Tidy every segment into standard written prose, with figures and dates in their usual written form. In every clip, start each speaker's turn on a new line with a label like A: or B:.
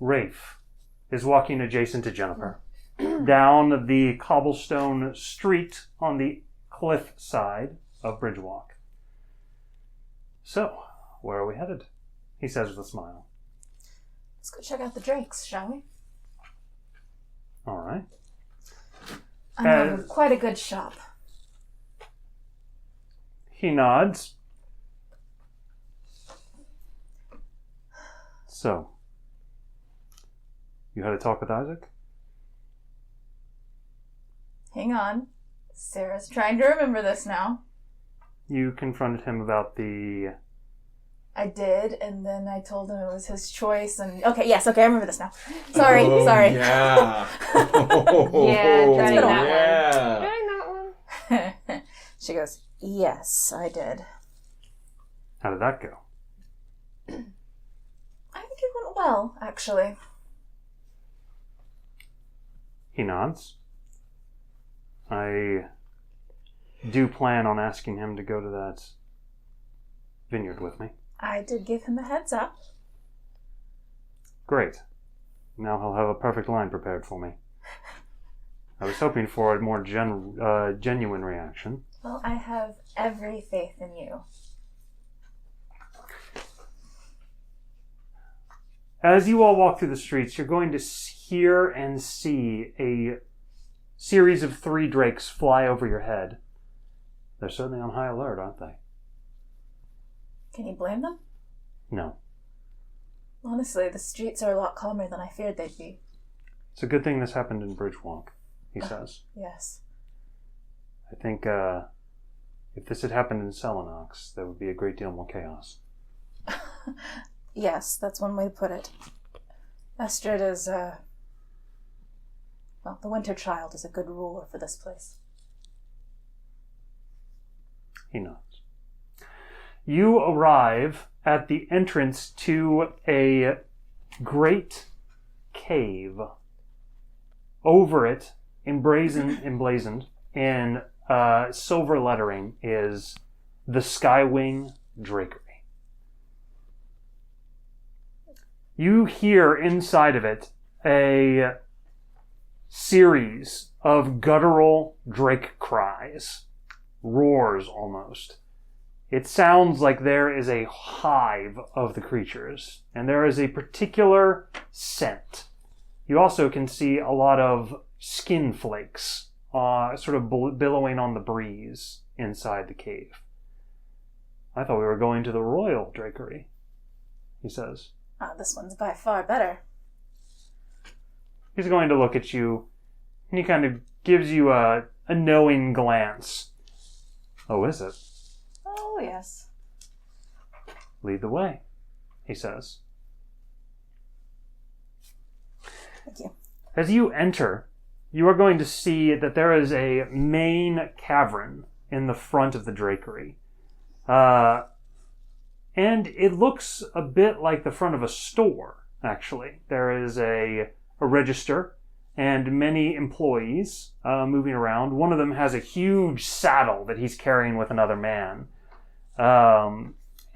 A: Rafe is walking adjacent to Jennifer down the cobblestone street on the cliff side of Bridgewalk. So, where are we headed? He says with a smile.
B: Let's go check out the drakes, shall we?
A: All right.
B: I know quite a good shop.
A: He nods. So, you had a talk with Isaac?
B: Hang on. Sarah's trying to remember this now.
A: You confronted him about the...
B: I did, and then I told him it was his choice, and... Okay, I remember this now. Sorry.
C: Yeah.
B: Trying
D: Trying that one.
B: She goes, yes, I did.
A: How did that go?
B: I think it went well, actually.
A: He nods. I do plan on asking him to go to that vineyard with me.
B: I did give him a heads up.
A: Great. Now he'll have a perfect line prepared for me. I was hoping for a more genuine reaction.
B: Well, I have every faith in you.
A: As you all walk through the streets, you're going to hear and see a series of 3 drakes fly over your head. They're certainly on high alert, aren't they?
B: Can you blame them?
A: No.
B: Honestly, the streets are a lot calmer than I feared they'd be.
A: It's a good thing this happened in Bridgewalk, he says.
B: Yes.
A: I think if this had happened in Selenox, there would be a great deal more chaos.
B: Yes, that's one way to put it. Estrid is, the Winter Child is a good ruler for this place.
A: He nods. You arrive at the entrance to a great cave. Over it, emblazoned in silver lettering, is the Skywing Drakery. You hear inside of it a series of guttural drake cries, roars almost. It sounds like there is a hive of the creatures, and there is a particular scent. You also can see a lot of skin flakes sort of billowing on the breeze inside the cave. I thought we were going to the Royal Drakery, he says.
B: This one's by far better.
A: He's going to look at you, and he kind of gives you a knowing glance. Oh, is it?
B: Oh, yes.
A: Lead the way, he says.
B: Thank you.
A: As you enter, you are going to see that there is a main cavern in the front of the drakery. And it looks a bit like the front of a store, actually. There is a register and many employees moving around. One of them has a huge saddle that he's carrying with another man.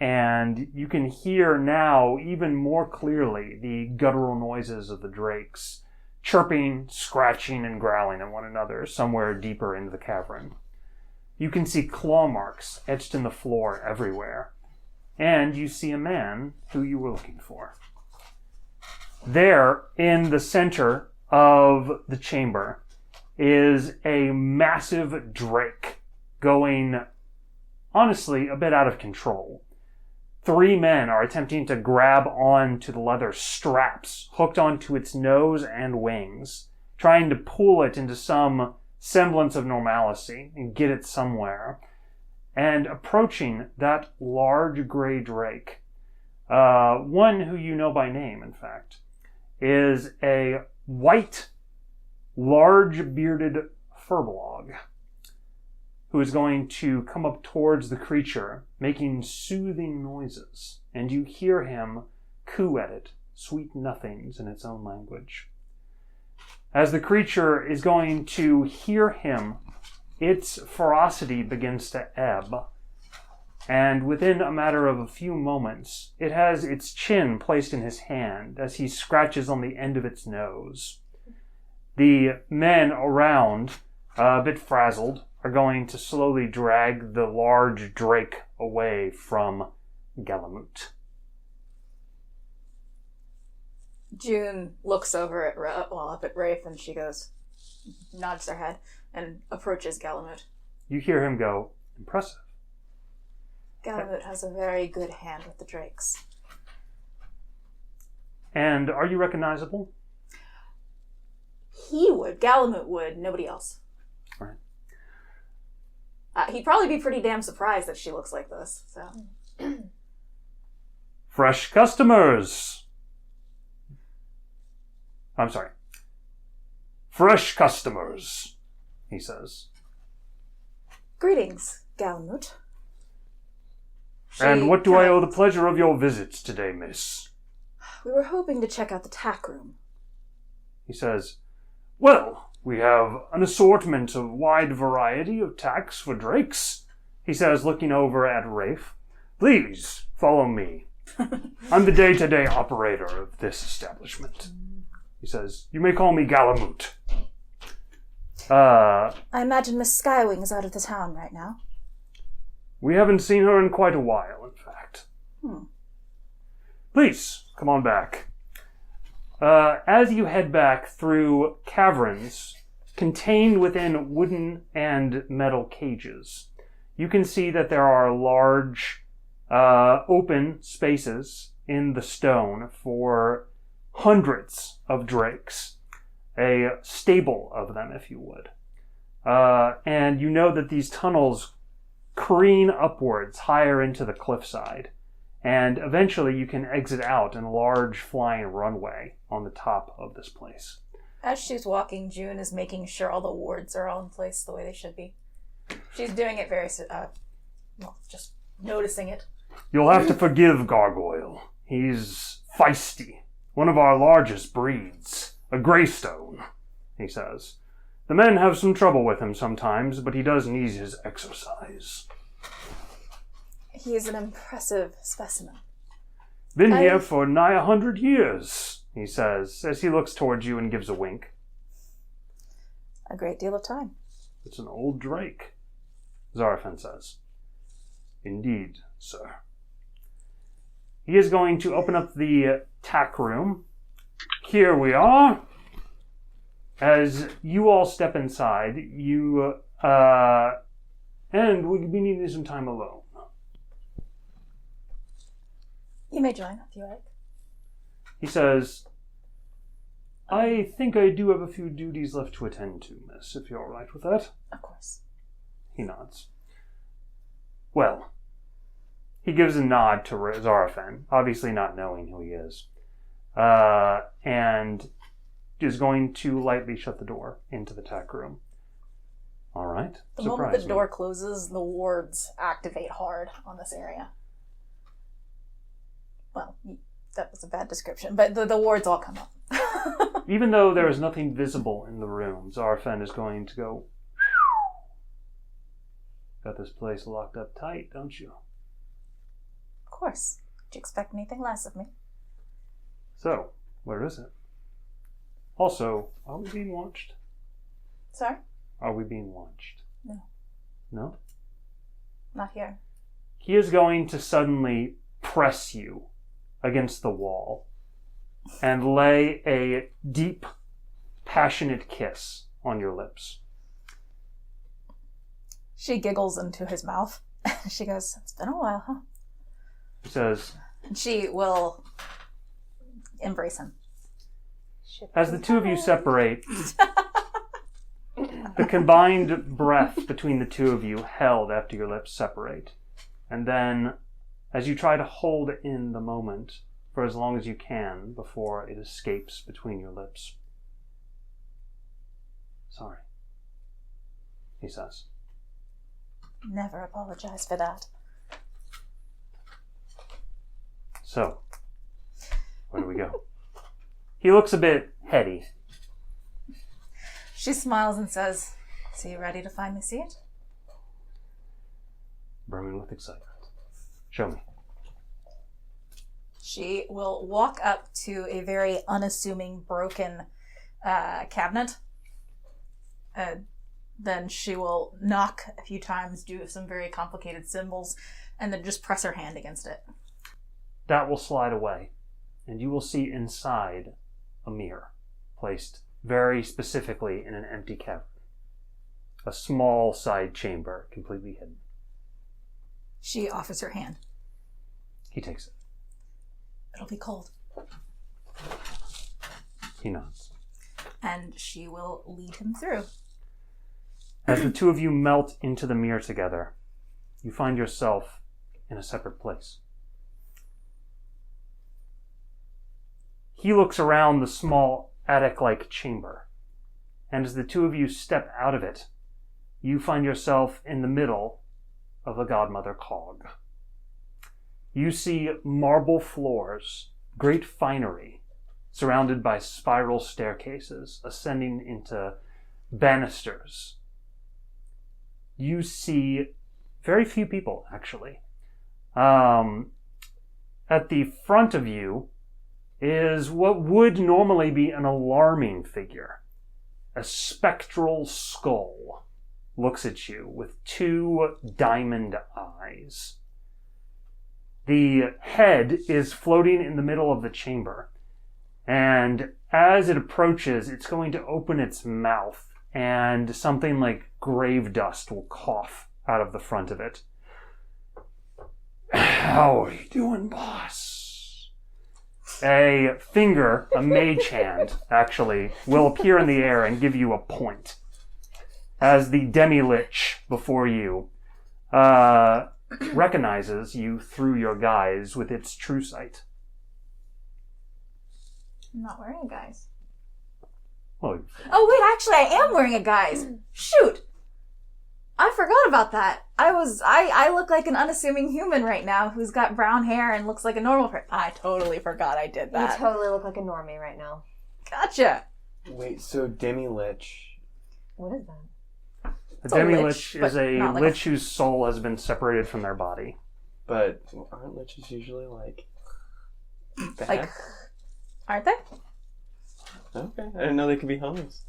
A: And you can hear now even more clearly the guttural noises of the drakes, chirping, scratching, and growling at one another somewhere deeper into the cavern. You can see claw marks etched in the floor everywhere. And you see a man who you were looking for. There, in the center of the chamber, is a massive drake going, honestly, a bit out of control. 3 men are attempting to grab onto the leather straps hooked onto its nose and wings, trying to pull it into some semblance of normalcy and get it somewhere. And approaching that large gray drake, one who you know by name, in fact, is a white, large-bearded furbolg who is going to come up towards the creature, making soothing noises, and you hear him coo at it, sweet nothings in its own language. As the creature is going to hear him, its ferocity begins to ebb, and within a matter of a few moments, it has its chin placed in his hand as he scratches on the end of its nose. The men around, a bit frazzled, are going to slowly drag the large drake away from Galamut.
B: June looks over at up at Rafe, and she nods her head, and approaches Galamut.
A: You hear him go, "Impressive."
B: Galamut has a very good hand with the drakes.
A: And are you recognizable?
B: He would. Galamut would. Nobody else.
A: Right.
B: He'd probably be pretty damn surprised that she looks like this. So.
A: Fresh customers! I'm sorry. Fresh customers, he says.
B: Greetings, Galamut.
A: And what do I owe the pleasure of your visits today, miss?
B: We were hoping to check out the tack room.
A: He says, well, we have an assortment of wide variety of tacks for drakes, he says, looking over at Rafe. Please, follow me. I'm the day-to-day operator of this establishment. He says, you may call me Galamut.
B: I imagine Miss Skywing is out of the town right now.
A: We haven't seen her in quite a while, in fact. Please, come on back. As you head back through caverns contained within wooden and metal cages, you can see that there are large open spaces in the stone for hundreds of drakes. A stable of them, if you would. And you know that these tunnels careen upwards higher into the cliffside. And eventually you can exit out in a large flying runway on the top of this place.
B: As she's walking, June is making sure all the wards are all in place the way they should be. She's doing it very, just noticing it.
A: You'll have to forgive Gargoyle. He's feisty. One of our largest breeds. A greystone, he says. The men have some trouble with him sometimes, but he does need his exercise.
B: He is an impressive specimen.
A: Been here for nigh 100 years, he says, as he looks towards you and gives a wink.
B: A great deal of time.
A: It's an old drake, Zarafan says. Indeed, sir. He is going to open up the tack room. Here we are. As you all step inside, and we'll be needing some time alone.
B: You may join if you like.
A: He says, I think I do have a few duties left to attend to, miss, if you're all right with that.
B: Of course.
A: He nods. Well, he gives a nod to Zarafan, obviously not knowing who he is, and is going to lightly shut the door into the tack room. All right.
B: The moment the door closes, the wards activate hard on this area. Well, that was a bad description, but the wards all come up.
A: Even though there is nothing visible in the room, Zarafan is going to go, got this place locked up tight, don't you?
B: Of course. Did you expect anything less of me?
A: So, where is it? Also, are we being watched?
B: Sorry?
A: Are we being watched?
B: No.
A: No?
B: Not here.
A: He is going to suddenly press you against the wall and lay a deep, passionate kiss on your lips.
B: She giggles into his mouth. She goes, it's been a while, huh?
A: He says,
B: and she will embrace him.
A: As the two of you separate, the combined breath between the two of you held after your lips separate. And then, as you try to hold in the moment for as long as you can before it escapes between your lips. Sorry, he says.
B: Never apologize for that.
A: So, where do we go? He looks a bit heady.
B: She smiles and says, so you ready to finally see it?
A: Brimming with excitement. Show me.
B: She will walk up to a very unassuming broken cabinet. Then she will knock a few times, do some very complicated symbols, and then just press her hand against it.
A: That will slide away, and you will see inside a mirror placed very specifically in an empty cavern. A small side chamber, completely hidden.
B: She offers her hand.
A: He takes it.
B: It'll be cold.
A: He nods.
B: And she will lead him through.
A: As the two of you melt into the mirror together, you find yourself in a separate place. He looks around the small attic-like chamber, and as the two of you step out of it, you find yourself in the middle of a godmother cog. You see marble floors, great finery, surrounded by spiral staircases ascending into banisters. You see very few people, actually. At the front of you is what would normally be an alarming figure. A spectral skull looks at you with two diamond eyes. The head is floating in the middle of the chamber, and as it approaches, it's going to open its mouth, and something like grave dust will cough out of the front of it. How are you doing, boss? A finger, a mage hand, actually, will appear in the air and give you a point. As the demi-lich before you recognizes you through your guise with its true sight.
B: I'm not wearing a guise.
A: Well,
B: Oh, wait, actually, I am wearing a guise. Shoot! I forgot about that. I look like an unassuming human right now who's got brown hair and looks like a normal person. I totally forgot I did that.
D: You totally look like a normie right now.
B: Gotcha.
C: Wait, so demi-lich...
D: What is that?
A: a
B: It's a
A: demi-lich
B: lich,
A: is
B: but
A: a
B: not like
A: lich whose soul has been separated from their body.
C: But aren't liches usually like... bad?
B: Like, aren't they?
C: Okay, I didn't know they could be homies.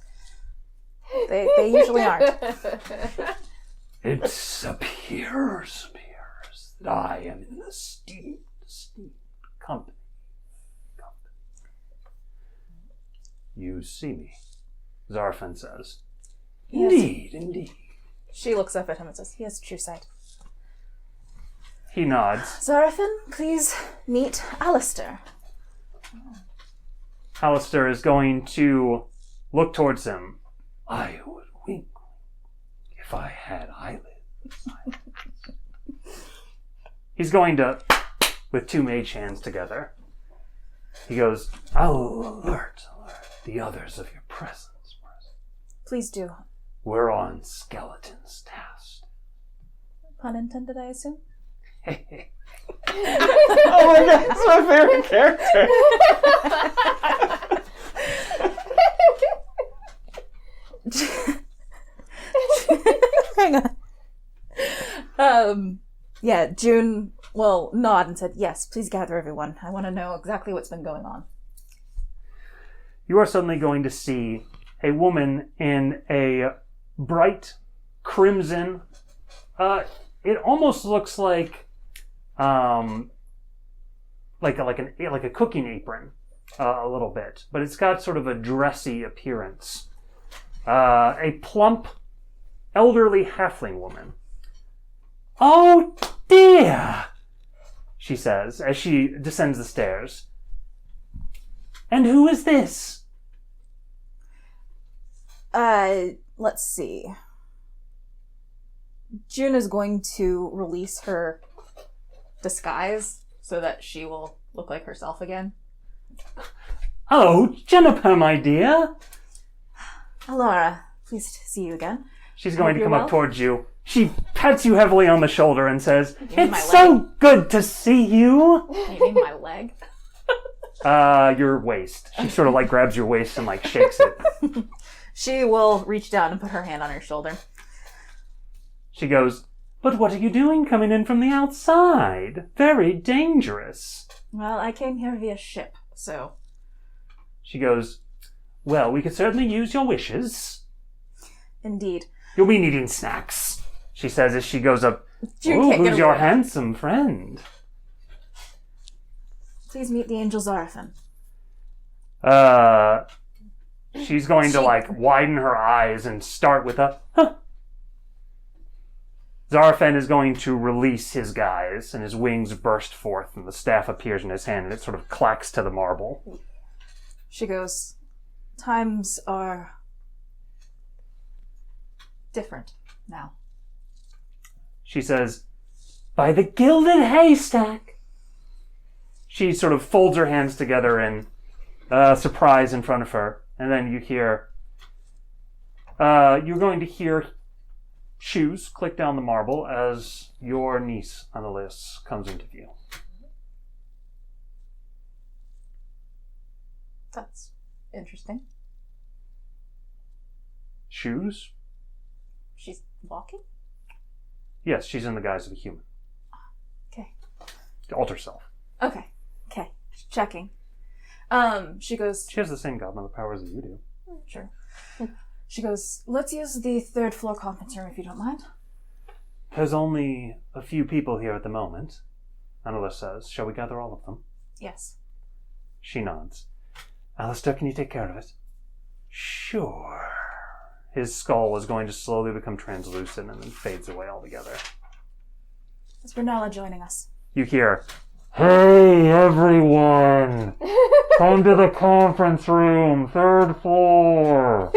B: They usually aren't.
A: It appears that I am in the esteemed company. You see me, Zarfan says.
B: Yes.
A: Indeed.
B: She looks up at him and says, he has true sight.
A: He nods.
B: Zarafin, please meet Alistair.
A: Alistair is going to look towards him. I would wink if I had eyelids. He's going to, with two mage hands together, he goes, I'll alert the others of your presence.
B: Please do.
A: We're on Skeleton's task.
B: Pun intended, I assume?
C: Oh my god, that's my favorite character!
B: Hang on. Yeah, June will nod and said, yes, please gather everyone. I want to know exactly what's been going on.
A: You are suddenly going to see a woman in a bright crimson, it almost looks like a cooking apron, a little bit, but it's got sort of a dressy appearance. A plump, elderly halfling woman. Oh dear, she says as she descends the stairs. And who is this?
B: Let's see. June is going to release her disguise so that she will look like herself again.
A: Oh, Jennifer, my dear.
B: Alora, pleased to see you again.
A: She's going to
B: you're
A: come
B: well.
A: up towards you. She pats you heavily on the shoulder and says,
B: mean my
A: "It's so good to see you."
B: You mean my leg?
A: Your waist. She sort of like grabs your waist and like shakes it.
B: She will reach down and put her hand on her shoulder.
A: She goes, But what are you doing coming in from the outside? Very dangerous.
B: Well, I came here via ship, so...
A: She goes, well, we could certainly use your wishes.
B: Indeed.
A: You'll be needing snacks, she says as she goes up.
B: You
A: Oh,
B: can't get
A: who's your
B: away.
A: handsome friend?
B: Please meet the angel Zarafin.
A: She's going to, widen her eyes and start with a, huh. Zarafin is going to release his guys, and his wings burst forth, and the staff appears in his hand, and it sort of clacks to the marble.
B: She goes, times are different now.
A: She says, by the gilded haystack. She sort of folds her hands together in surprise in front of her, and then you hear, you're going to hear shoes click down the marble as your niece, Annalise, comes into view.
B: That's interesting.
A: Shoes?
B: She's walking?
A: Yes, she's in the guise of a human.
B: Okay.
A: Alter self.
B: Okay. Checking. She goes,
A: She has the same godmother powers that you do.
B: sure. She goes, let's use the 3rd floor conference room if you don't mind.
A: There's only a few people here at the moment, Annalise says. Shall we gather all of them?
B: Yes.
A: She nods. Alistair, can you take care of it? Sure. His skull is going to slowly become translucent and then fades away altogether.
B: Is Brunella joining us?
A: You hear, hey everyone! Come to the conference room, 3rd floor!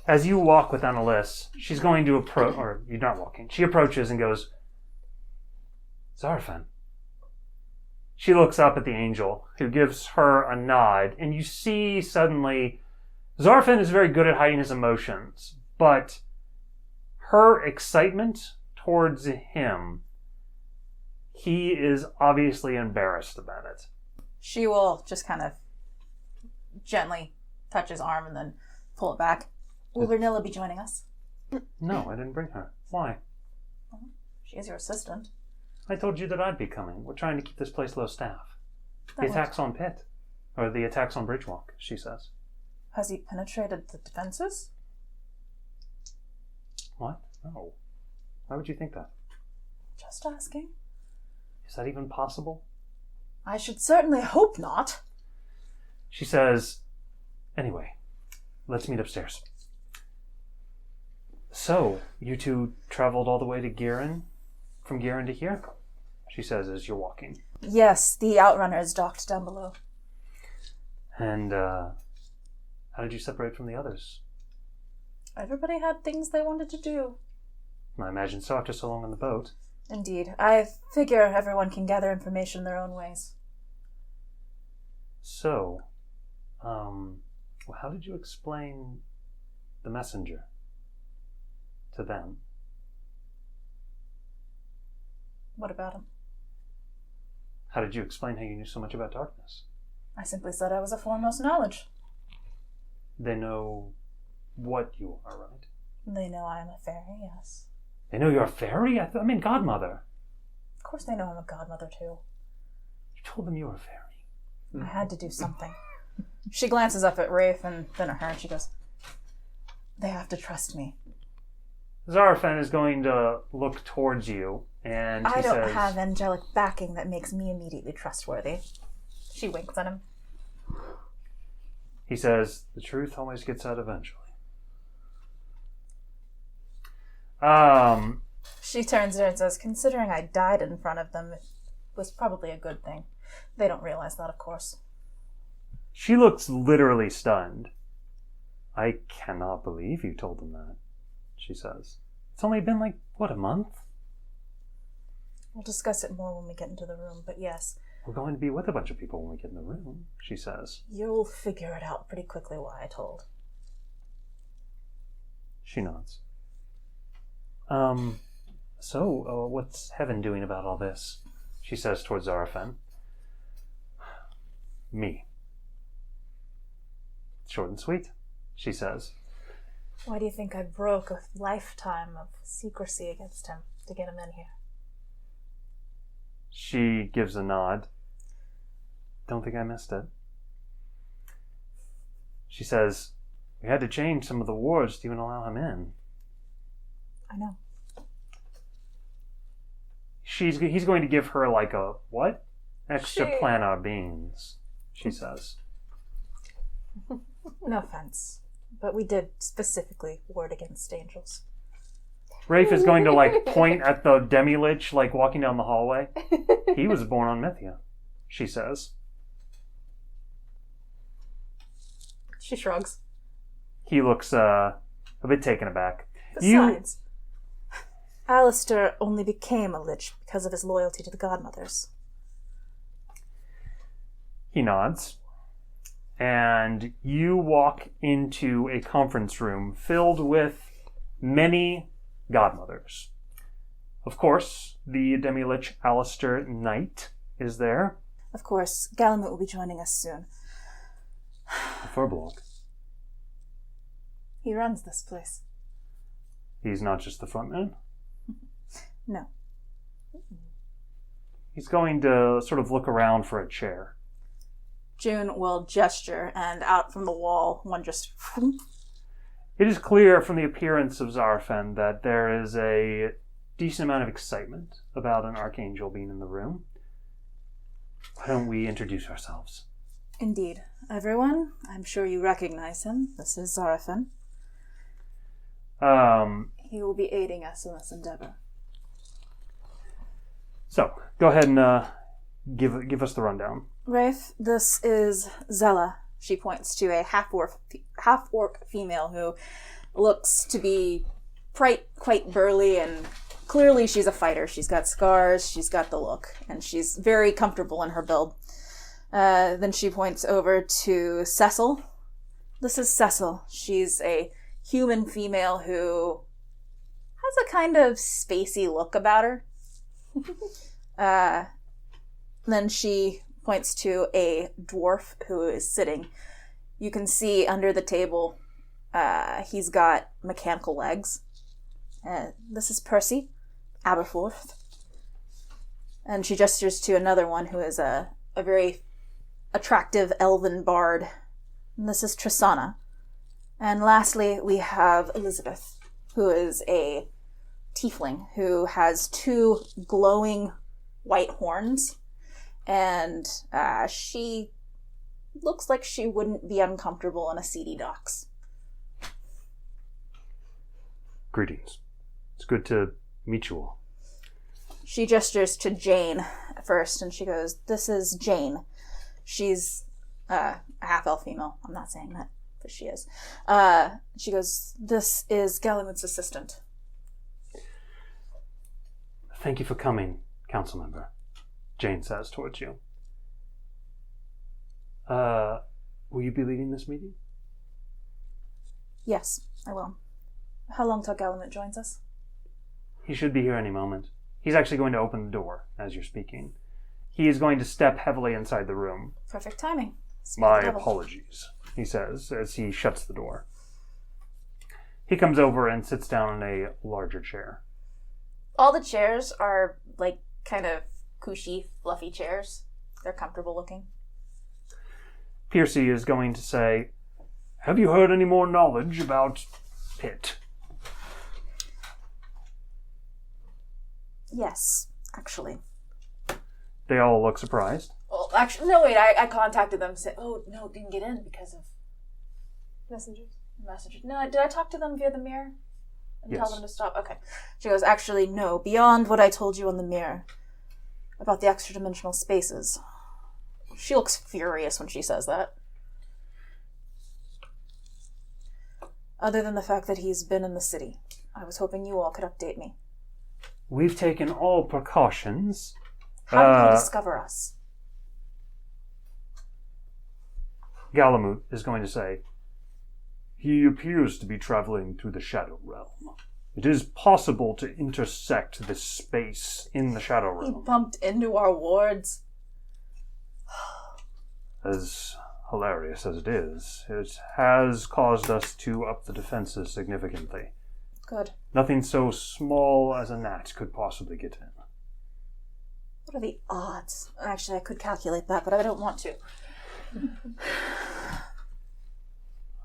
A: As you walk with Annalise, she's going to approach, or you're not walking, she approaches and goes, Zarafin. She looks up at the angel, who gives her a nod, and you see suddenly, Zarafin is very good at hiding his emotions, but her excitement towards him, he is obviously embarrassed about it.
B: She will just kind of gently touch his arm and then pull it back. Will Brunella be joining us?
A: No, I didn't bring her. Why?
B: She is your assistant.
A: I told you that I'd be coming. We're trying to keep this place low staff.
B: That
A: The attacks on Pit. Or the attacks on Bridgewalk, she says.
B: Has he penetrated the defenses?
A: What? No. Why would you think that?
B: Just asking.
A: Is that even possible?
B: I should certainly hope not.
A: She says, anyway, let's meet upstairs. So, you two traveled all the way to Giran? From Giran to here? She says as you're walking.
B: Yes, the Outrunner is docked down below.
A: And, how did you separate from the others?
B: Everybody had things they wanted to do.
A: I imagine so after so long on the boat.
B: Indeed. I figure everyone can gather information their own ways.
A: So, how did you explain the messenger to them?
B: What about him?
A: How did you explain how you knew so much about darkness?
B: I simply said I was a foremost knowledge.
A: They know what you are, right?
B: They know I am a fairy, yes.
A: They know you're a fairy? I mean godmother.
B: Of course they know I'm a godmother, too.
A: You told them you were a fairy.
B: I had to do something. She glances up at Rafe and then at her and she goes, they have to trust me.
A: Zarafin is going to look towards you, and
B: I
A: he
B: don't
A: says,
B: have angelic backing that makes me immediately trustworthy. She winks at him.
A: he says, the truth always gets out eventually.
B: She turns to her and says, considering I died in front of them, it was probably a good thing. They don't realize that, of course.
A: She looks literally stunned. I cannot believe you told them that, she says. It's only been a month?
B: We'll discuss it more when we get into the room, but yes.
A: We're going to be with a bunch of people when we get in the room, she says.
B: You'll figure it out pretty quickly why I told.
A: She nods. So, what's Heaven doing about all this? She says towards Zarafin. Me. Short and sweet. she says.
B: Why do you think I broke a lifetime of secrecy against him to get him in here?
A: She gives a nod. Don't think I missed it. She says, we had to change some of the wards to even allow him in.
B: I know.
A: He's going to give her like a, what? Extra planar beans, she says.
B: No offense, but we did specifically ward against angels.
A: Rafe is going to like point at the demi-lich like walking down the hallway. He was born on Mythia, she says.
B: She shrugs.
A: He looks a bit taken aback.
B: Besides, Alistair only became a lich because of his loyalty to the godmothers.
A: He nods. And you walk into a conference room filled with many godmothers. Of course, the demi-lich Alistair Knight is there.
B: Of course, Galamut will be joining us soon.
A: The Furbolg.
B: He runs this place.
A: He's not just the front man?
B: No.
A: He's going to sort of look around for a chair.
B: June will gesture, and out from the wall, one just...
A: It is clear from the appearance of Zarfen that there is a decent amount of excitement about an archangel being in the room. Why don't we introduce ourselves?
B: Indeed. Everyone, I'm sure you recognize him. This is Zarfen. He will be aiding us in this endeavor.
A: So, go ahead and give us the rundown.
B: Rafe, this is Zella. She points to a half-orc female who looks to be quite burly, and clearly she's a fighter. She's got scars, she's got the look, and she's very comfortable in her build. Then she points over to Cecil. This is Cecil. She's a human female who has a kind of spacey look about her. Then she points to a dwarf who is sitting. You can see under the table, he's got mechanical legs. This is Percy Aberforth. And she gestures to another one who is a very attractive elven bard. And this is Tristana. And lastly, we have Elizabeth, who is a tiefling who has 2 glowing white horns. And she looks like she wouldn't be uncomfortable in a seedy docks.
A: Greetings. It's good to meet you all.
B: She gestures to Jane first, and she goes, this is Jane. She's a half-elf female. I'm not saying that, but she is. She goes, this is Galamut's assistant.
A: Thank you for coming, council member. Jane says towards you. Will you be leading this meeting?
B: Yes, I will. How long till Galamut joins us?
A: He should be here any moment. He's actually going to open the door as you're speaking. He is going to step heavily inside the room.
B: Perfect timing.
A: My apologies, he says as he shuts the door. He comes over and sits down in a larger chair.
B: All the chairs are like kind of cushy, fluffy chairs. They're comfortable looking.
A: Piercy is going to say, have you heard any more knowledge about Pit?
B: Yes, actually.
A: They all look surprised.
B: Well, actually, no, wait, I contacted them and said, oh, no, didn't get in because of messages. No, did I talk to them via the mirror? And
A: yes.
B: Tell them to stop? Okay. She goes, actually, no, beyond what I told you on the mirror about the extra-dimensional spaces. She looks furious when she says that. Other than the fact that he's been in the city. I was hoping you all could update me.
A: We've taken all precautions.
B: How did he discover us?
A: Galamut is going to say, he appears to be traveling through the Shadow Realm. It is possible to intersect this space in the Shadow
B: He
A: Realm.
B: bumped into our wards.
A: As hilarious as it is, it has caused us to up the defenses significantly.
B: Good.
A: Nothing so small as a gnat could possibly get in.
B: What are the odds? Actually, I could calculate that, but I don't want to.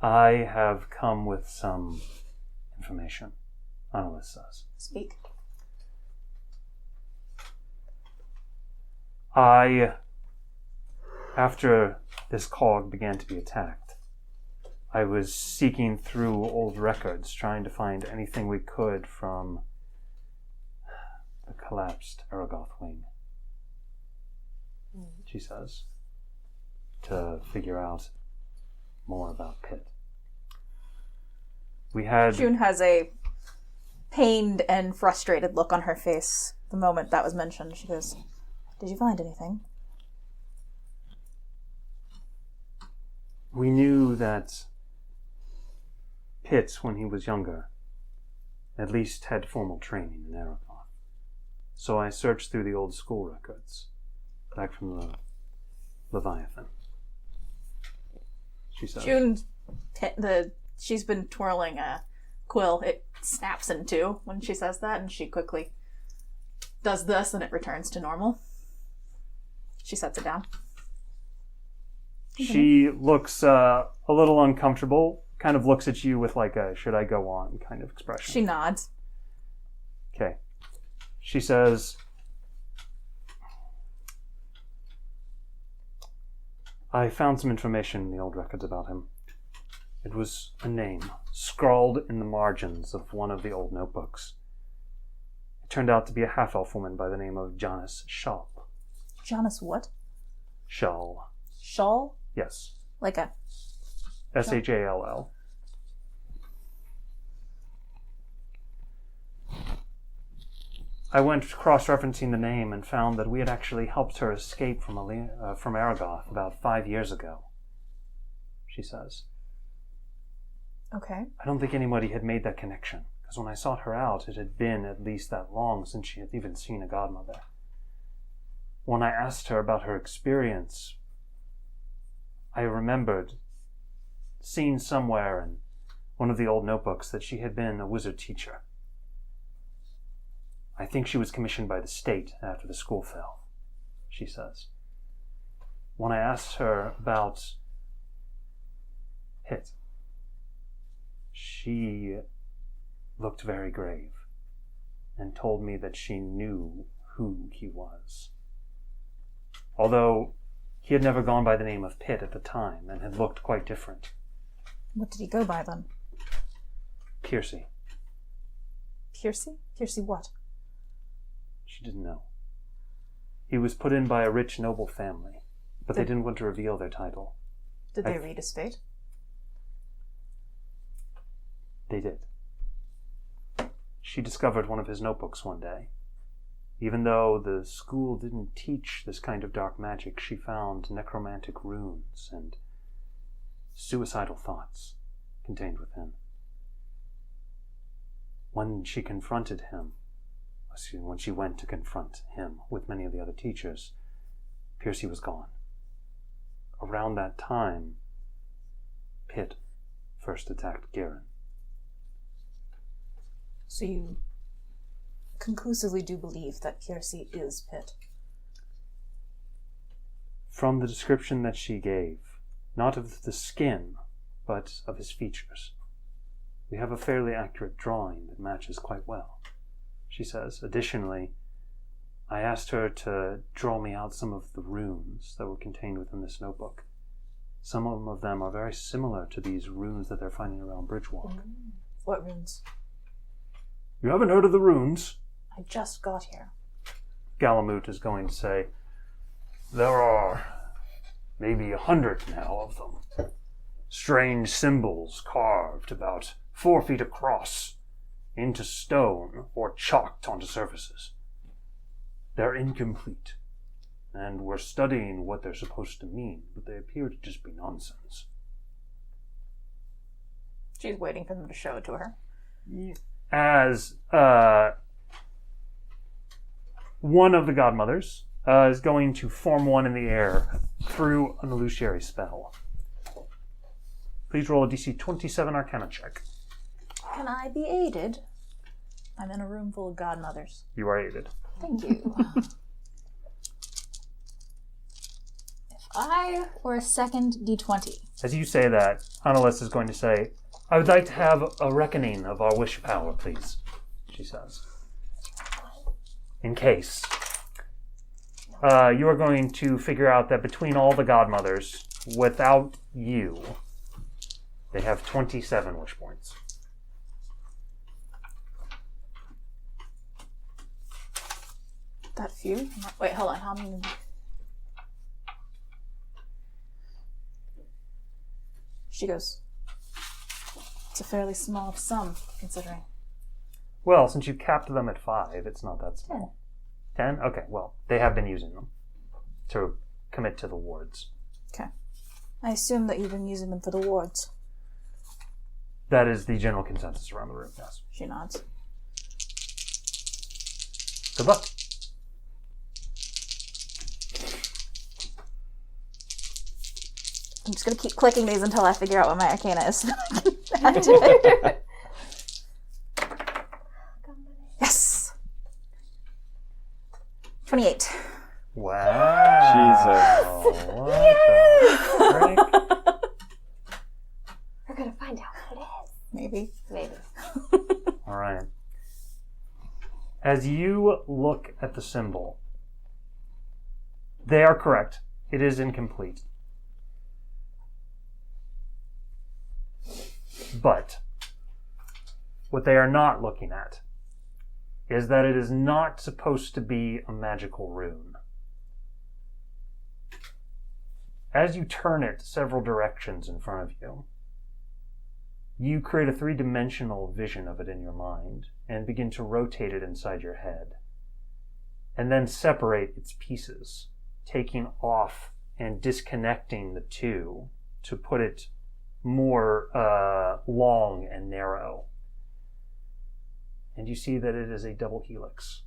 A: I have come with some information, Annalise says.
B: Speak.
A: After this cog began to be attacked, I was seeking through old records, trying to find anything we could from the collapsed Aragoth wing, she says, to figure out more about Pit. We had...
B: June has a pained and frustrated look on her face the moment that was mentioned. She goes, "Did you find anything?"
A: We knew that Pit, when he was younger, at least had formal training in Aragoth. So I searched through the old school records, back from the Leviathan. She said.
B: June, she's been twirling a quill. It snaps in two when she says that, and she quickly does this, and it returns to normal. She sets it down.
A: She looks a little uncomfortable, kind of looks at you with like a should I go on kind of expression.
B: She nods.
A: Okay. She says, I found some information in the old records about him. It was a name scrawled in the margins of one of the old notebooks. It turned out to be a half-elf woman by the name of Janice Schall.
B: Janice what?
A: Schall.
B: Shawl?
A: Yes.
B: Like a...
A: Shall. I went cross-referencing the name and found that we had actually helped her escape from Aragoth about 5 years ago, she says.
B: Okay.
A: I don't think anybody had made that connection, because when I sought her out, it had been at least that long since she had even seen a godmother. When I asked her about her experience, I remembered seeing somewhere in one of the old notebooks that she had been a wizard teacher. I think she was commissioned by the state after the school fell, she says. When I asked her about Pit, she looked very grave and told me that she knew who he was. Although he had never gone by the name of Pit at the time and had looked quite different.
B: What did he go by then?
A: Piercy.
B: Piercy? Piercy what?
A: She didn't know. He was put in by a rich noble family, but they didn't want to reveal their title.
B: Did they read his fate?
A: They did. She discovered one of his notebooks one day. Even though the school didn't teach this kind of dark magic, she found necromantic runes and suicidal thoughts contained within. When she went to confront him with many of the other teachers, Piercy was gone. Around that time, Pit first attacked Garen.
B: So you conclusively do believe that Piercy is Pit?
A: From the description that she gave, not of the skin, but of his features, we have a fairly accurate drawing that matches quite well, she says. Additionally, I asked her to draw me out some of the runes that were contained within this notebook. Some of them are very similar to these runes that they're finding around Bridgewalk.
B: What runes?
A: You haven't heard of the runes?
B: I just got here.
A: Galamut is going to say, there are maybe 100 now of them. Strange symbols carved about 4 feet across into stone or chalked onto surfaces. They're incomplete, and we're studying what they're supposed to mean, but they appear to just be nonsense.
B: She's waiting for them to show it to her.
A: As one of the godmothers is going to form one in the air through an illusory spell. Please roll a DC 27 Arcana check.
B: Can I be aided? I'm in a room full of godmothers.
A: You are aided.
B: Thank you. If I were a second D20.
A: As you say that, Annalise is going to say, I would like to have a reckoning of our wish power, please, she says. In case. You are going to figure out that between all the godmothers, without you, they have 27 wish points.
B: That few? Wait, hold on. How many? She goes, it's a fairly small sum, considering.
A: Well, since you capped them at 5, it's not that small. 10? Okay, well, they have been using them to commit to the wards.
B: Okay. I assume that you've been using them for the wards.
A: That is the general consensus around the room, yes.
B: She nods.
A: Good luck.
B: I'm just going to keep clicking these until I figure out what my arcana is. Add to it. Yes! 28.
A: Wow.
C: Jesus.
A: What the
D: We're gonna find out what it is.
B: Maybe.
D: Maybe.
A: frick? All right. As you look at the symbol, they are correct. It is incomplete. But what they are not looking at is that it is not supposed to be a magical rune. As you turn it several directions in front of you, you create a 3-dimensional vision of it in your mind and begin to rotate it inside your head, and then separate its pieces, taking off and disconnecting the two to put it more long and narrow. And you see that it is a double helix.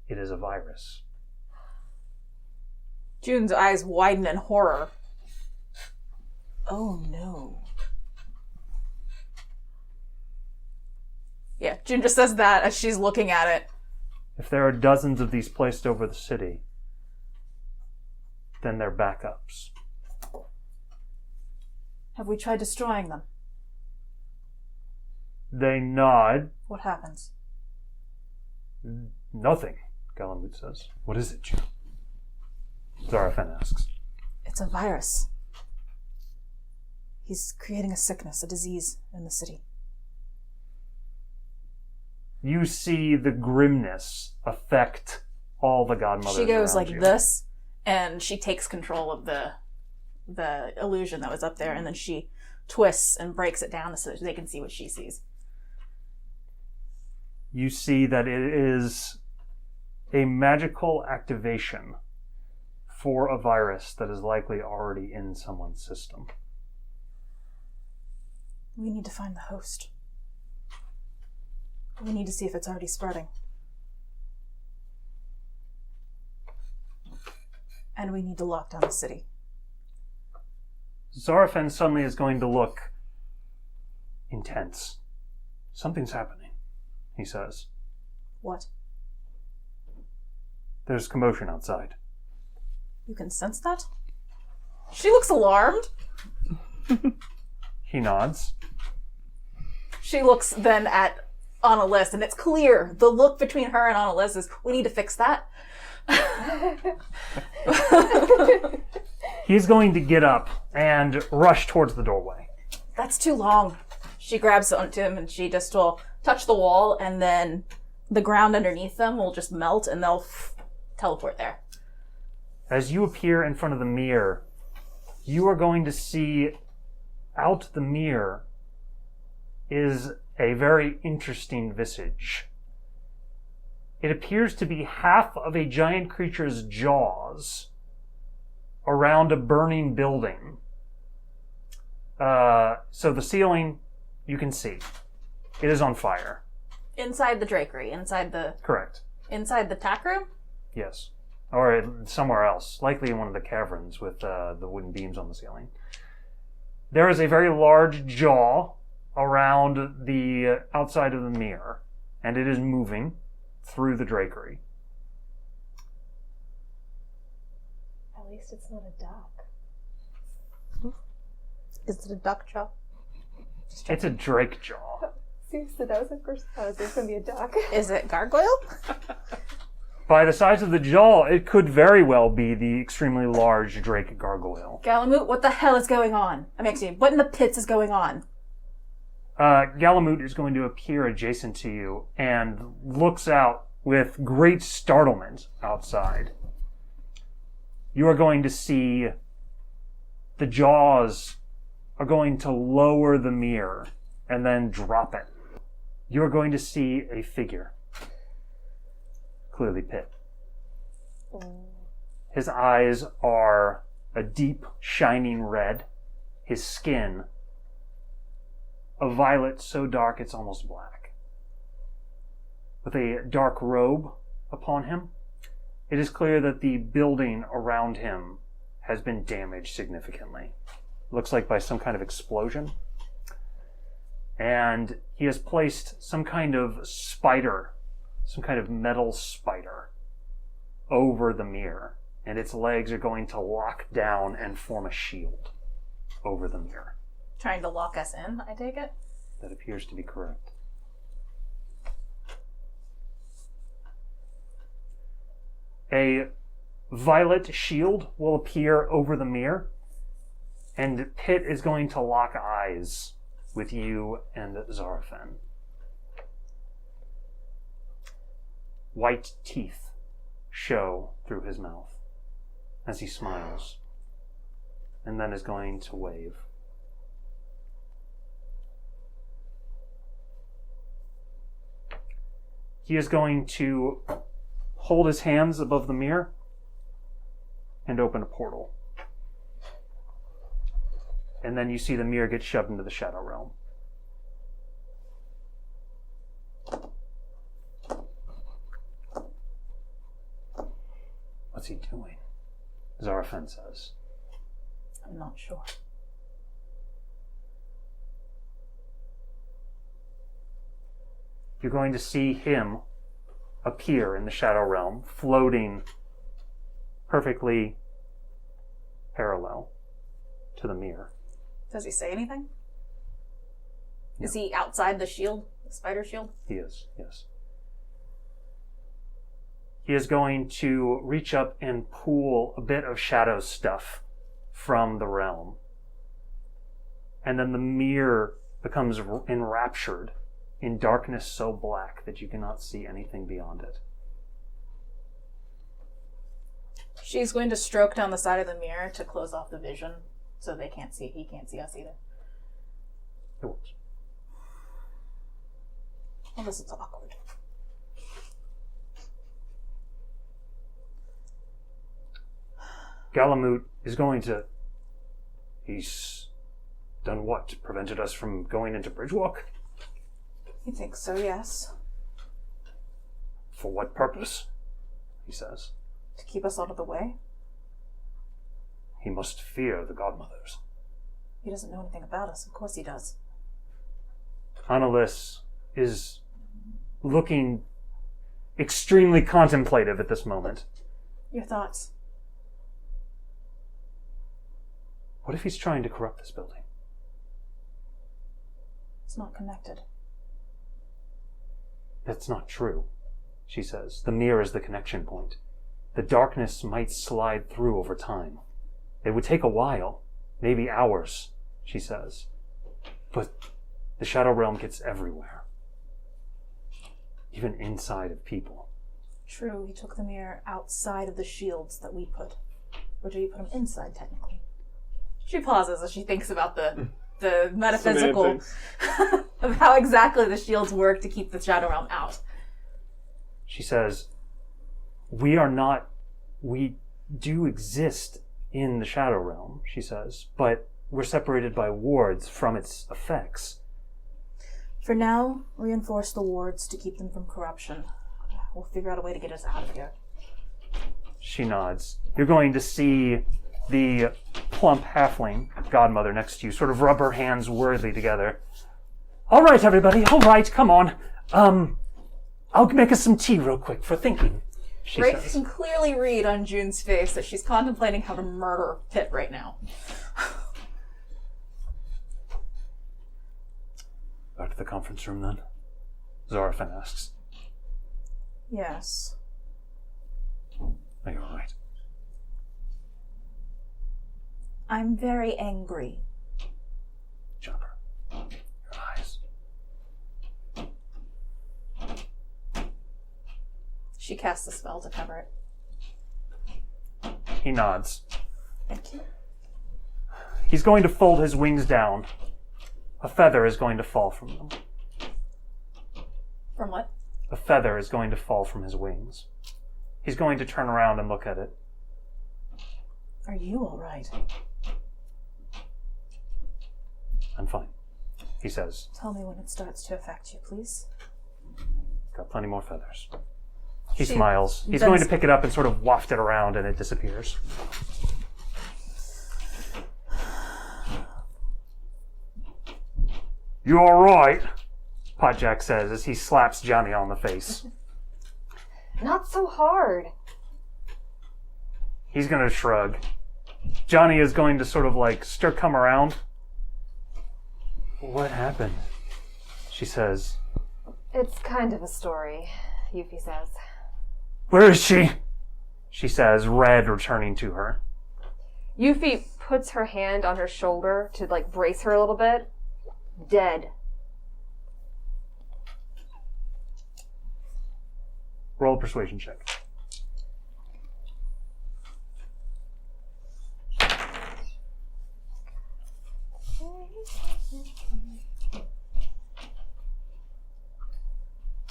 A: It is a virus.
B: June's eyes widen in horror. Oh no. Yeah, June just says that as she's looking at it.
A: If there are dozens of these placed over the city, then they're backups.
B: Have we tried destroying them?
A: They nod.
B: What happens?
A: Nothing, Galamut says. What is it, June? Zarafen asks.
B: It's a virus. He's creating a sickness, a disease in the city.
A: You see the grimness affect all the godmothers.
B: She goes
A: around
B: like
A: you.
B: this, and she takes control of the illusion that was up there, and then she twists and breaks it down so that they can see what she sees.
A: You see that it is a magical activation for a virus that is likely already in someone's system.
B: We need to find the host. We need to see if it's already spreading. And we need to lock down the city.
A: Zarafen suddenly is going to look intense. Something's happening, he says.
B: What?
A: There's commotion outside.
B: You can sense that? She looks alarmed.
A: He nods.
B: She looks then at Annalise, and it's clear. The look between her and Annalise is, we need to fix that.
A: He's going to get up and rush towards the doorway.
B: That's too long. She grabs onto him, and she just will touch the wall, and then the ground underneath them will just melt, and they'll teleport there.
A: As you appear in front of the mirror, you are going to see out the mirror is a very interesting visage. It appears to be half of a giant creature's jaws around a burning building. So the ceiling, you can see. It is on fire.
B: Inside the drapery,
A: Correct.
B: inside the tack room?
A: Yes. or somewhere else, likely in one of the caverns with the wooden beams on the ceiling. There is a very large jaw around the outside of the mirror, and it is moving through the drapery.
D: At least it's not a duck.
E: Is it a duck jaw?
A: It's a drake jaw.
D: Seriously, that was the first thought. There's going to be a duck.
E: Is it gargoyle?
A: By the size of the jaw, it could very well be the extremely large drake gargoyle.
B: Galamut, what the hell is going on? I'm actually, what in the pits is going on?
A: Galamut is going to appear adjacent to you and looks out with great startlement outside. You are going to see the jaws are going to lower the mirror and then drop it. You're going to see a figure. Clearly Pit. His eyes are a deep, shining red. His skin, a violet so dark it's almost black. With a dark robe upon him, it is clear that the building around him has been damaged significantly. Looks like by some kind of explosion. And he has placed some kind of spider, some kind of metal spider, over the mirror. And its legs are going to lock down and form a shield over the mirror.
B: Trying to lock us in, I take it?
A: That appears to be correct. A violet shield will appear over the mirror, and Pit is going to lock eyes with you and Zarafan. White teeth show through his mouth as he smiles, and then is going to wave. He is going to hold his hands above the mirror and open a portal. And then you see the mirror get shoved into the Shadow Realm. What's he doing? Zarafan says.
B: I'm not sure.
A: You're going to see him appear in the Shadow Realm, floating perfectly parallel to the mirror.
B: Does he say anything?
A: No.
B: Is he outside the shield? The spider shield?
A: He is, yes. He is going to reach up and pull a bit of shadow stuff from the realm. And then the mirror becomes enraptured in darkness so black that you cannot see anything beyond it.
B: She's going to stroke down the side of the mirror to close off the vision so he can't see us either.
A: It works.
B: Well, this is awkward.
A: Galamut is going to... He's done what? Prevented us from going into Bridgewalk?
B: You think so, yes.
A: For what purpose? He says.
B: To keep us out of the way?
A: He must fear the Godmothers.
B: He doesn't know anything about us. Of course he does.
A: Annalise is looking extremely contemplative at this moment.
B: Your thoughts?
A: What if he's trying to corrupt this building?
B: It's not connected.
A: That's not true, she says. The mirror is the connection point. The darkness might slide through over time. It would take a while, maybe hours, she says. But the Shadow Realm gets everywhere. Even inside of people.
B: True, he took the mirror outside of the shields that we put. Or did he put them inside, technically? She pauses as she thinks about the metaphysical of how exactly the shields work to keep the Shadow Realm out.
A: She says, we do exist in the Shadow Realm, she says, but we're separated by wards from its effects.
B: For now, reinforce the wards to keep them from corruption. We'll figure out a way to get us out of here.
A: She nods. You're going to see the plump halfling godmother next to you sort of rub her hands worthily together. All right, everybody. All right, come on. I'll make us some tea real quick for thinking, she
B: Drake
A: says.
B: can clearly read on June's face that she's contemplating how to murder Pit right now.
A: Back to the conference room, then? Zorafin asks.
B: Yes.
A: Are you all right?
B: I'm very angry.
A: Jumper, your eyes.
B: She casts a spell to cover it.
A: He nods.
B: Thank you.
A: He's going to fold his wings down. A feather is going to fall from them.
B: From what?
A: A feather is going to fall from his wings. He's going to turn around and look at it.
B: Are you all right?
A: I'm fine, he says.
B: Tell me when it starts to affect you, please.
A: Got plenty more feathers. He
B: She
A: smiles. He's
B: does-
A: going to pick it up and sort of waft it around, and it disappears. You all right? Potjack says as he slaps Johnny on the face.
D: Not so hard.
A: He's going to shrug. Johnny is going to sort of like come around. What happened? She says.
D: It's kind of a story, Yuffie says.
A: Where is she? She says, red returning to her.
D: Yuffie puts her hand on her shoulder to like brace her a little bit. Dead.
A: Roll a persuasion check.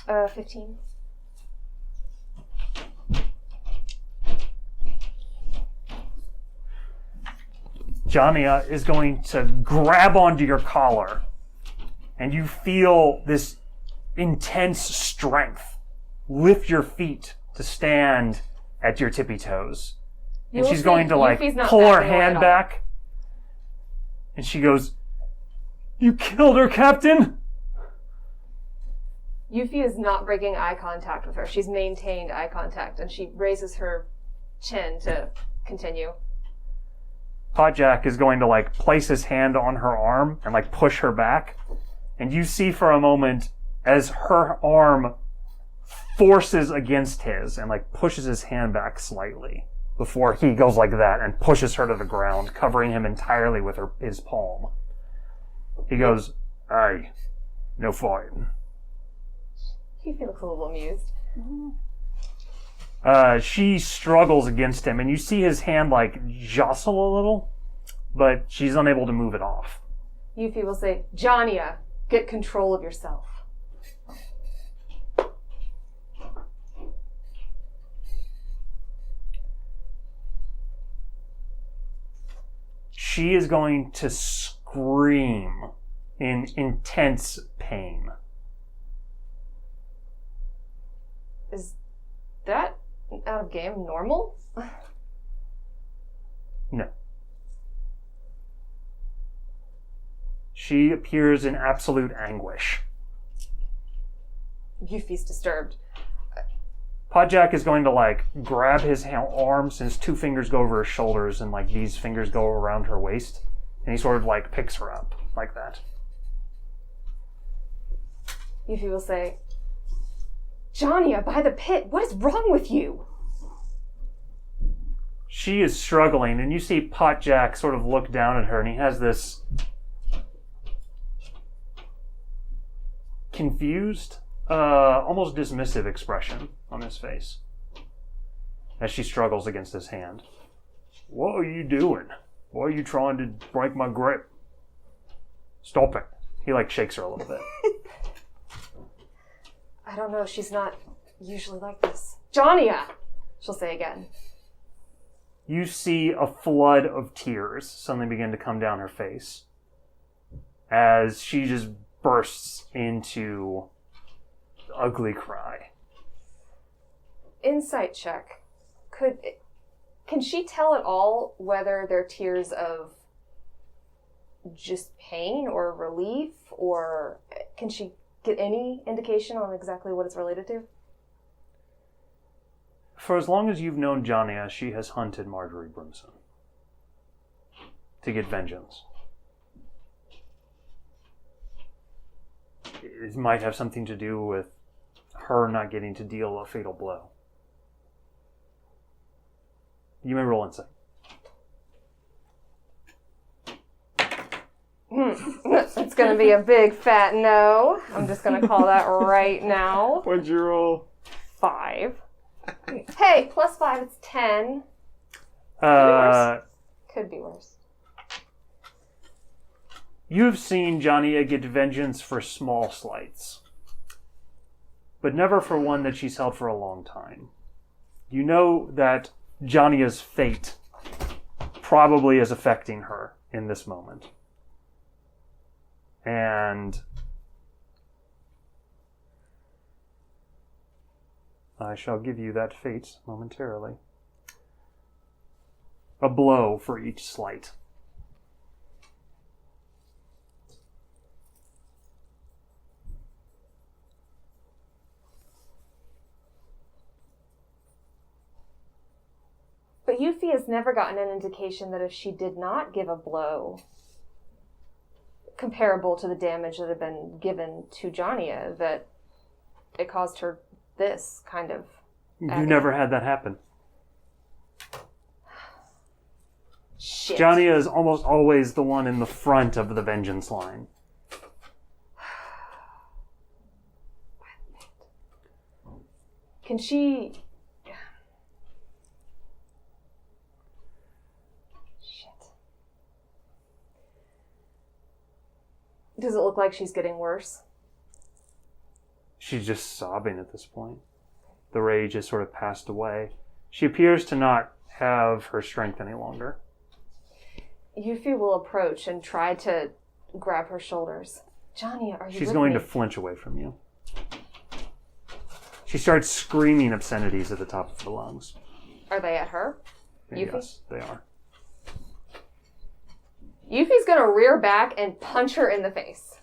D: Uh, 15.
A: Johnny is going to grab onto your collar, and you feel this intense strength lift your feet to stand at your tippy toes. And
D: You'll
A: she's
D: see
A: going to like
D: Yuffie's not
A: pull her
D: backing away
A: hand
D: at all.
A: back, and she goes, "You killed her, Captain!"
D: Yuffie is not breaking eye contact with her. She's maintained eye contact, and she raises her chin to continue.
A: Potjack is going to like place his hand on her arm and like push her back. And you see for a moment as her arm forces against his and like pushes his hand back slightly before he goes like that and pushes her to the ground, covering him entirely with his palm. He goes, "Aye, no fighting."
D: Yuffie looks a little amused.
A: She struggles against him, and you see his hand like jostle a little, but she's unable to move it off.
D: Yuffie will say, "Jonia, get control of yourself."
A: She is going to scream in intense pain.
D: Is that out of game normal?
A: No. She appears in absolute anguish.
D: Yuffie's disturbed.
A: Podjack is going to like grab his arms, and his two fingers go over his shoulders, and like these fingers go around her waist, and he sort of like picks her up like that.
D: Yuffie will say, "Jonia, by the pit, what is wrong with you?"
A: She is struggling, and you see Potjack sort of look down at her, and he has this confused, almost dismissive expression on his face as she struggles against his hand. "What are you doing? Why are you trying to break my grip? Stop it." He like shakes her a little bit.
D: "I don't know, she's not usually like this." "Jonia," she'll say again.
A: You see a flood of tears suddenly begin to come down her face as she just bursts into ugly cry.
D: Insight check. Can she tell at all whether they're tears of just pain or relief, or can she get any indication on exactly what it's related to?
A: For as long as you've known Jania, she has hunted Marjorie Brimson to get vengeance. It might have something to do with her not getting to deal a fatal blow. You may roll insight.
D: It's going to be a big fat no. I'm just going to call that right now.
C: What'd you roll?
D: 5. Hey, plus 5, it's 10. Could be worse.
A: You've seen Jania get vengeance for small slights, but never for one that she's held for a long time. You know that Jania's fate probably is affecting her in this moment. And I shall give you that fate momentarily. A blow for each slight.
D: But Yuffie has never gotten an indication that if she did not give a blow comparable to the damage that had been given to Jania, that it caused her this kind of agony.
A: You never had that happen.
D: Shit.
A: Jania is almost always the one in the front of the vengeance line.
D: Can she... Does it look like she's getting worse?
A: She's just sobbing at this point. The rage has sort of passed away. She appears to not have her strength any longer.
D: Yuffie will approach and try to grab her shoulders. Jania, are you
A: She's
D: with
A: going
D: me?
A: to flinch away from you. She starts screaming obscenities at the top of her lungs.
D: Are they at her? Yuffie?
A: Yes, they are.
D: Yuffie's gonna rear back and punch her in the face.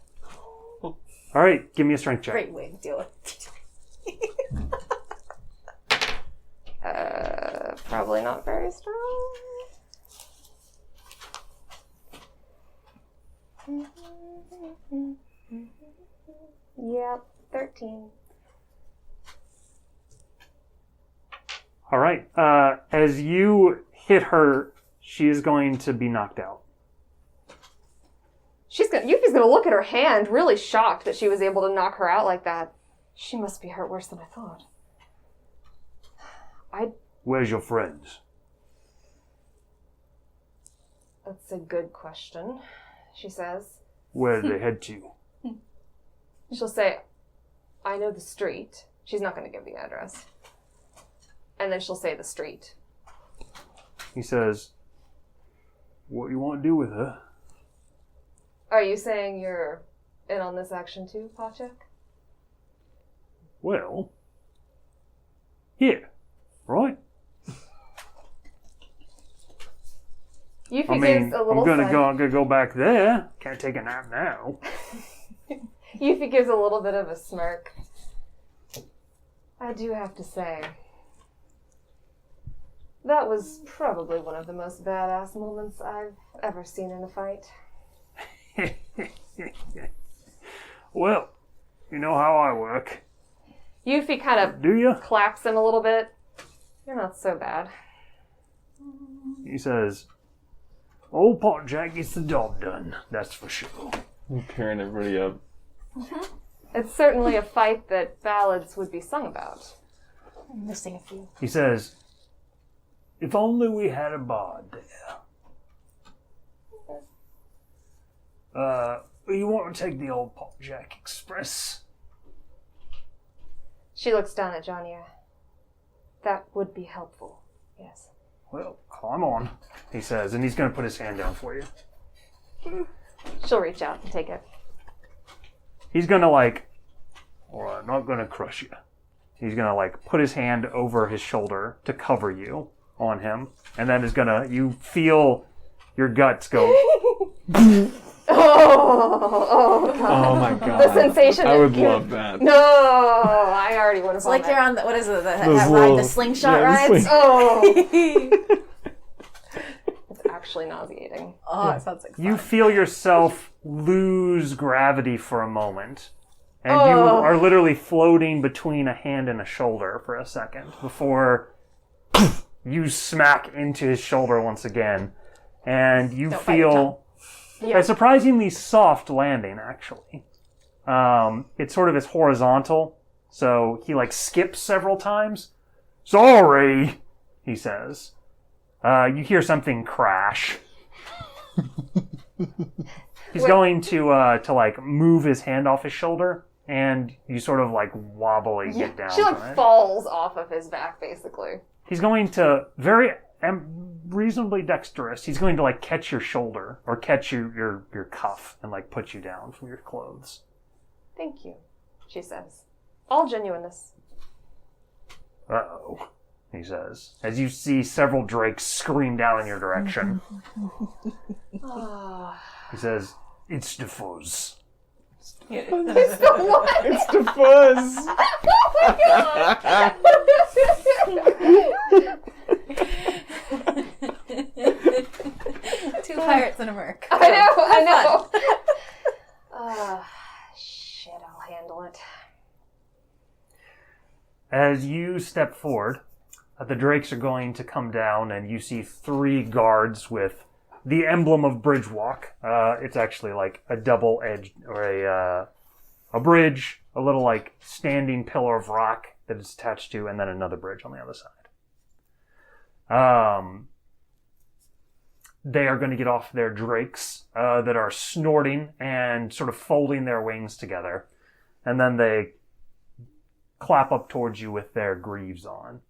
A: All right, give me a strength check.
B: Great way to do it.
D: Probably not very strong. Yep, 13.
A: All right. As you hit her, she is going to be knocked out.
D: Yuffie's gonna look at her hand, really shocked that she was able to knock her out like that. She must be hurt worse than I thought.
A: Where's your friends?
D: That's a good question, she says.
A: Where did they head to?
D: She'll say, I know the street. She's not going to give the address. And then she'll say the street.
A: He says, what you want to do with her?
D: Are you saying you're in on this action too, Pachek?
A: Well, yeah, right?
D: Yuffie gives a little
A: I'm gonna go back there. Can't take a nap now.
D: Yuffie gives a little bit of a smirk. I do have to say, that was probably one of the most badass moments I've ever seen in a fight.
A: Well, you know how I work.
D: Yuffie kind of
A: Do you?
D: claps him a little bit. You're not so bad.
A: He says, old Pot Jack gets the job done, that's for sure.
C: I'm pairing everybody up.
D: It's certainly a fight that ballads would be sung about.
B: I'm missing a few.
A: He says, if only we had a bard there. You want to take the old Pot Jack Express?
D: She looks down at Jania. That would be helpful, yes.
A: Well, climb on, he says, and he's going to put his hand down for you.
D: She'll reach out and take it.
A: He's going to all right, not going to crush you. He's going to put his hand over his shoulder to cover you on him, and then you feel your guts go.
D: Oh, God.
C: Oh my god.
D: The sensation.
C: I would love that.
D: No, I already want to.
B: It's like you're on what is it? That
C: Those
B: ride,
C: little-
B: the slingshot
C: yeah, the
B: rides.
D: Oh, it's actually nauseating.
B: Oh, it sounds like fun.
A: You feel yourself lose gravity for a moment. And you are literally floating between a hand and a shoulder for a second before you smack into his shoulder once again. And you
B: Don't bite your tongue.
A: feel a surprisingly soft landing, actually. It sort of is horizontal, so he skips several times. Sorry, he says. You hear something crash. He's going to move his hand off his shoulder, and you sort of wobbly get down
D: She
A: from it.
D: falls off of his back, basically.
A: He's going to reasonably dexterous. He's going to catch your shoulder or catch your cuff and put you down from your clothes.
D: Thank you, she says. All genuineness.
A: Uh-oh, he says, as you see several drakes scream down in your direction. He says, "It's the fuzz."
D: It's the what?
C: It's the fuzz.
B: Two pirates and a merc.
D: I know. Shit, I'll handle it.
A: As you step forward, the drakes are going to come down, and you see 3 guards with the emblem of Bridgewalk. It's actually a double-edged, or a bridge, a little standing pillar of rock that it's attached to, and then another bridge on the other side. They are going to get off their drakes that are snorting and sort of folding their wings together, and then they clap up towards you with their greaves on.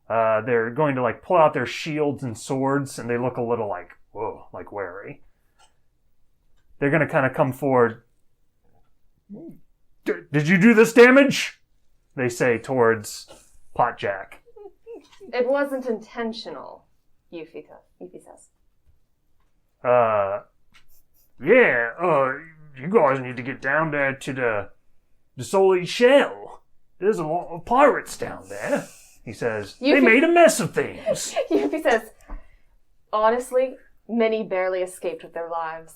A: They're going to pull out their shields and swords, and they look a little whoa, wary. They're going to kind of come forward. Did you do this damage? They say towards Potjack.
D: It wasn't intentional, Yuffie says.
A: Yeah, you guys need to get down there to the Sully Shell. There's a lot of pirates down there. He says, they made a mess of things.
D: Yuffie says, honestly, many barely escaped with their lives.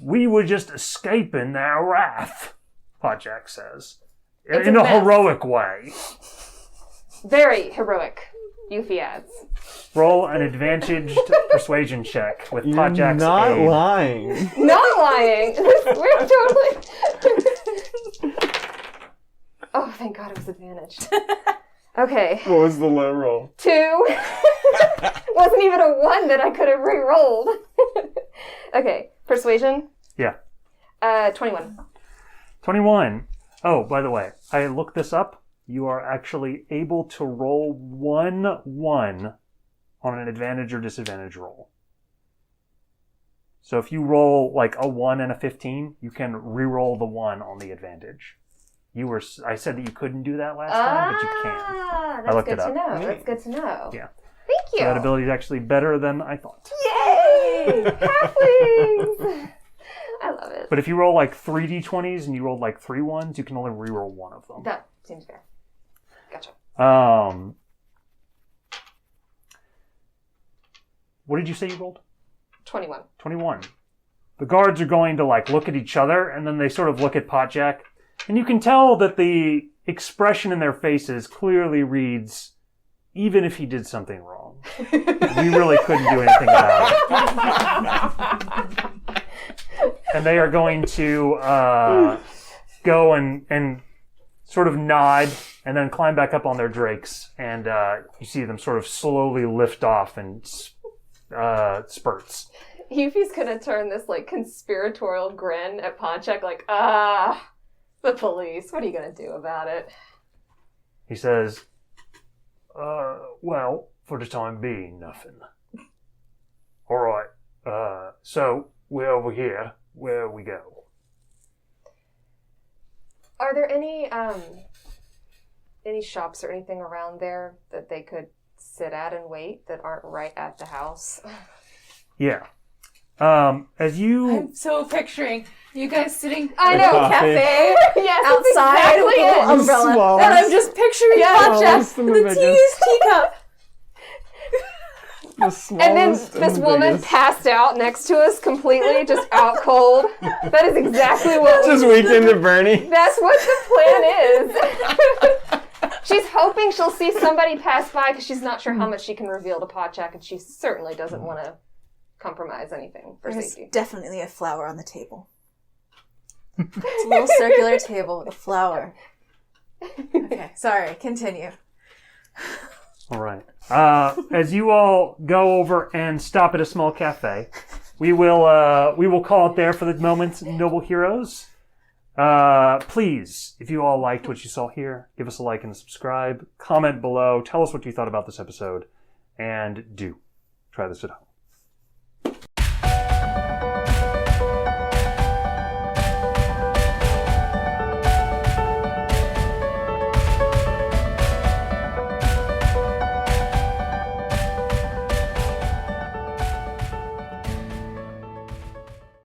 A: We were just escaping their wrath, Potjack says.
D: It's
A: in
D: a
A: a
D: mess.
A: heroic way.
D: Very heroic, Yuffie adds.
A: Roll an advantaged persuasion check with
C: You're
A: Potjack's
C: not
A: aid.
C: lying.
D: Not lying. We're totally... Oh, thank God it was advantaged. Okay.
C: What was the low roll?
D: 2. Wasn't even a 1 that I could have re-rolled. Okay. Persuasion?
A: Yeah.
D: 21.
A: 21. Oh, by the way, I looked this up. You are actually able to roll 1-1 on an advantage or disadvantage roll. So if you roll a 1 and a 15, you can re-roll the 1 on the advantage. I said that you couldn't do that last time, but you can.
D: That's
A: looked
D: good
A: it up.
D: to know. That's good to know.
A: Yeah.
D: Thank you.
A: So that ability is actually better than I thought.
D: Yay! Halflings! I love it.
A: But if you roll 3 d20s and you rolled 3 1s, you can only re-roll 1 of them.
D: That seems fair. Gotcha.
A: What did you say you rolled?
D: 21.
A: 21. The guards are going to look at each other, and then they sort of look at Potjack, and you can tell that the expression in their faces clearly reads, even if he did something wrong, we really couldn't do anything about it. And they are going to go and sort of nod and then climb back up on their drakes, and you see them sort of slowly lift off in spurts.
D: Yuffie's gonna turn this conspiratorial grin at Ponchak the police. What are you gonna do about it?
A: He says, well, for the time being, nothing. All right, so we're over here. Where we go?
D: Are there any shops or anything around there that they could sit at and wait that aren't right at the house?
A: Yeah. As you...
F: I'm so picturing you guys sitting
D: I
F: in
D: know.
F: a cafe
D: Yes,
B: outside with a little
C: The
B: umbrella.
C: smallest-
F: and I'm just picturing
C: smallest
F: Blackjack
C: and
F: in
C: the
F: the
C: biggest.
F: teeniest teacup.
C: The
D: And then
C: smallest
D: this
C: the
D: woman
C: biggest.
D: passed out next to us, completely just out cold. That is exactly what
C: Just weeked into Bernie.
D: That's what the plan is. She's hoping she'll see somebody pass by because she's not sure how much she can reveal to Podchak, and she certainly doesn't want to compromise anything for
B: There's
D: safety.
B: definitely a flower on the table. It's a little circular table with a flower. Okay, sorry, continue.
A: All right. As you all go over and stop at a small cafe, we will call it there for the moment, noble heroes. Please, if you all liked what you saw here, give us a like and a subscribe. Comment below. Tell us what you thought about this episode. And do try this at home.